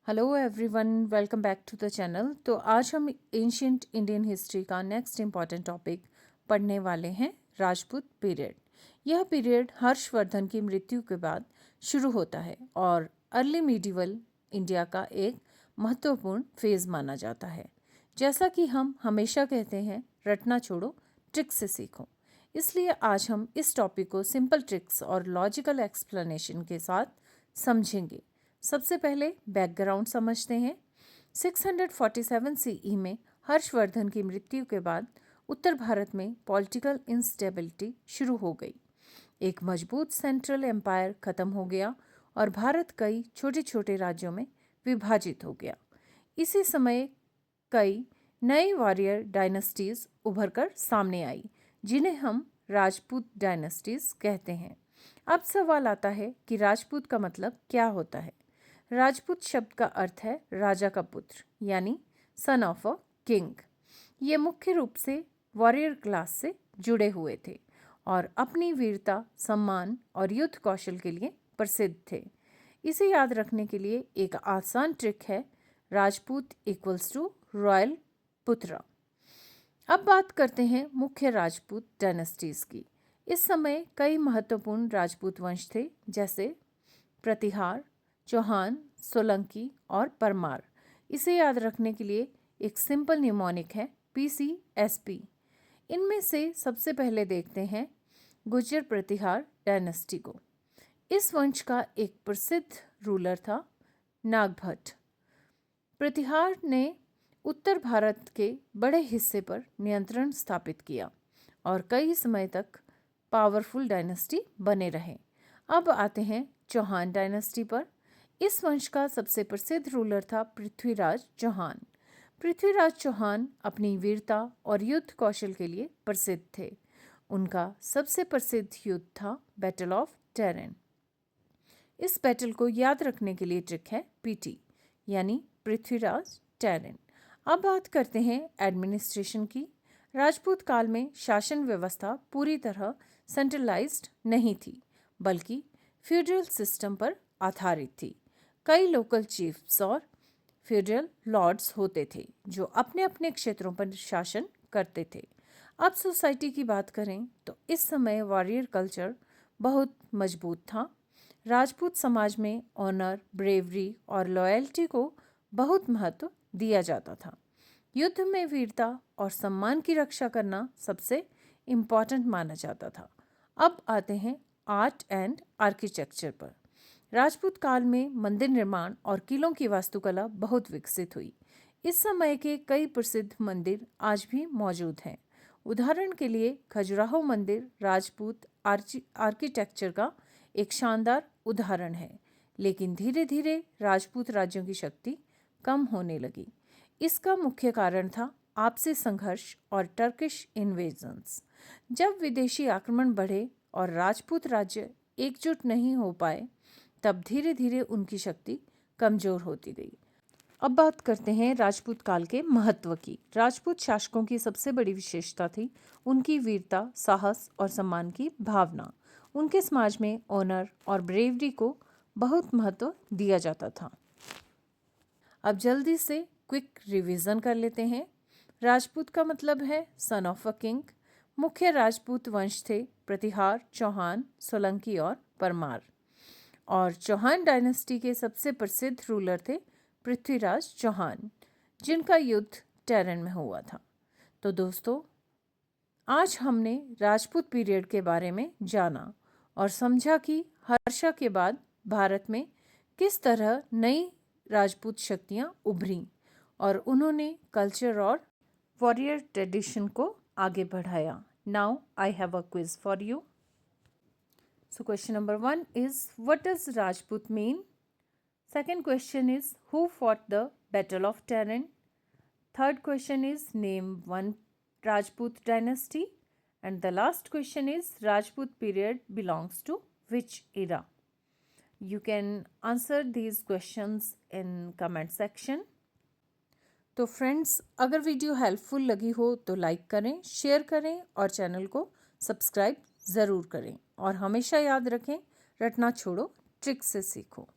Hello everyone, welcome back to the channel. तो आज हम एंशियंट इंडियन हिस्ट्री का नेक्स्ट इम्पॉर्टेंट टॉपिक पढ़ने वाले हैं, राजपूत पीरियड। यह पीरियड हर्षवर्धन की मृत्यु के बाद शुरू होता है और अर्ली मीडिवल इंडिया का एक महत्वपूर्ण फेज माना जाता है। जैसा कि हम हमेशा कहते हैं, रटना छोड़ो, ट्रिक्स से सीखो। इसलिए आज हम इस टॉपिक को सिंपल ट्रिक्स और लॉजिकल एक्सप्लेनेशन के साथ समझेंगे। सबसे पहले बैकग्राउंड समझते हैं। 647 सीई में हर्षवर्धन की मृत्यु के बाद उत्तर भारत में पॉलिटिकल इंस्टेबिलिटी शुरू हो गई। एक मजबूत सेंट्रल एम्पायर खत्म हो गया और भारत कई छोटे छोटे राज्यों में विभाजित हो गया। इसी समय कई नई वॉरियर डायनेस्टीज उभरकर सामने आई, जिन्हें हम राजपूत डायनेस्टीज कहते हैं। अब सवाल आता है कि राजपूत का मतलब क्या होता है। राजपूत शब्द का अर्थ है राजा का पुत्र, यानी सन ऑफ अ किंग। ये मुख्य रूप से वॉरियर क्लास से जुड़े हुए थे और अपनी वीरता, सम्मान और युद्ध कौशल के लिए प्रसिद्ध थे। इसे याद रखने के लिए एक आसान ट्रिक है, राजपूत इक्वल्स टू रॉयल पुत्र। अब बात करते हैं मुख्य राजपूत डायनेस्टीज की। इस समय कई महत्वपूर्ण राजपूत वंश थे, जैसे प्रतिहार, चौहान, सोलंकी और परमार। इसे याद रखने के लिए एक सिंपल न्यूमोनिक है, PCSP। इनमें से सबसे पहले देखते हैं गुर्जर प्रतिहार डायनेस्टी को। इस वंश का एक प्रसिद्ध रूलर था नागभट्ट। प्रतिहार ने उत्तर भारत के बड़े हिस्से पर नियंत्रण स्थापित किया और कई समय तक पावरफुल डायनेस्टी बने रहे। अब आते हैं चौहान डायनेस्टी पर। इस वंश का सबसे प्रसिद्ध रूलर था पृथ्वीराज चौहान। पृथ्वीराज चौहान अपनी वीरता और युद्ध कौशल के लिए प्रसिद्ध थे। उनका सबसे प्रसिद्ध युद्ध था बैटल ऑफ टेरन। इस बैटल को याद रखने के लिए ट्रिक है PT, यानी पृथ्वीराज टेरन। अब बात करते हैं एडमिनिस्ट्रेशन की। राजपूत काल में शासन व्यवस्था पूरी तरह सेंट्रलाइज्ड नहीं थी, बल्कि फ्यूडल सिस्टम पर आधारित थी। कई लोकल चीफ्स और फ्यूडल लॉर्ड्स होते थे जो अपने अपने क्षेत्रों पर शासन करते थे। अब सोसाइटी की बात करें तो इस समय वॉरियर कल्चर बहुत मजबूत था। राजपूत समाज में ऑनर, ब्रेवरी और लॉयल्टी को बहुत महत्व दिया जाता था। युद्ध में वीरता और सम्मान की रक्षा करना सबसे इम्पॉर्टेंट माना जाता था। अब आते हैं आर्ट एंड आर्किटेक्चर पर। राजपूत काल में मंदिर निर्माण और किलों की वास्तुकला बहुत विकसित हुई। इस समय के कई प्रसिद्ध मंदिर आज भी मौजूद हैं। उदाहरण के लिए खजुराहो मंदिर राजपूत आर्किटेक्चर का एक शानदार उदाहरण है, लेकिन धीरे धीरे राजपूत राज्यों की शक्ति कम होने लगी। इसका मुख्य कारण था आपसी संघर्ष और टर्किश इन्वेजन्स। जब विदेशी आक्रमण बढ़े और राजपूत राज्य एकजुट नहीं हो पाए, तब धीरे धीरे उनकी शक्ति कमजोर होती गई। अब बात करते हैं राजपूत काल के महत्व की। राजपूत शासकों की सबसे बड़ी विशेषता थी उनकी वीरता, साहस और सम्मान की भावना। उनके समाज में ऑनर और ब्रेवरी को बहुत महत्व दिया जाता था। अब जल्दी से क्विक रिवीजन कर लेते हैं। राजपूत का मतलब है सन ऑफ अ किंग। मुख्य राजपूत वंश थे प्रतिहार, चौहान, सोलंकी और परमार। और चौहान डायनेस्टी के सबसे प्रसिद्ध रूलर थे पृथ्वीराज चौहान, जिनका युद्ध टेरन में हुआ था। तो दोस्तों, आज हमने राजपूत पीरियड के बारे में जाना और समझा कि हर्षा के बाद भारत में किस तरह नई राजपूत शक्तियाँ उभरीं और उन्होंने कल्चर और वॉरियर ट्रेडिशन को आगे बढ़ाया। Now I have a quiz for you. So question number 1 is, what does Rajput mean? Second question is, who fought the Battle of Taran? Third question is, name one Rajput dynasty. And the last question is, Rajput period belongs to which era? You can answer these questions in comment section. तो friends, अगर video helpful लगी हो तो like करें, share करें और channel को subscribe ज़रूर करें। और हमेशा याद रखें, रटना छोड़ो, ट्रिक से सीखो।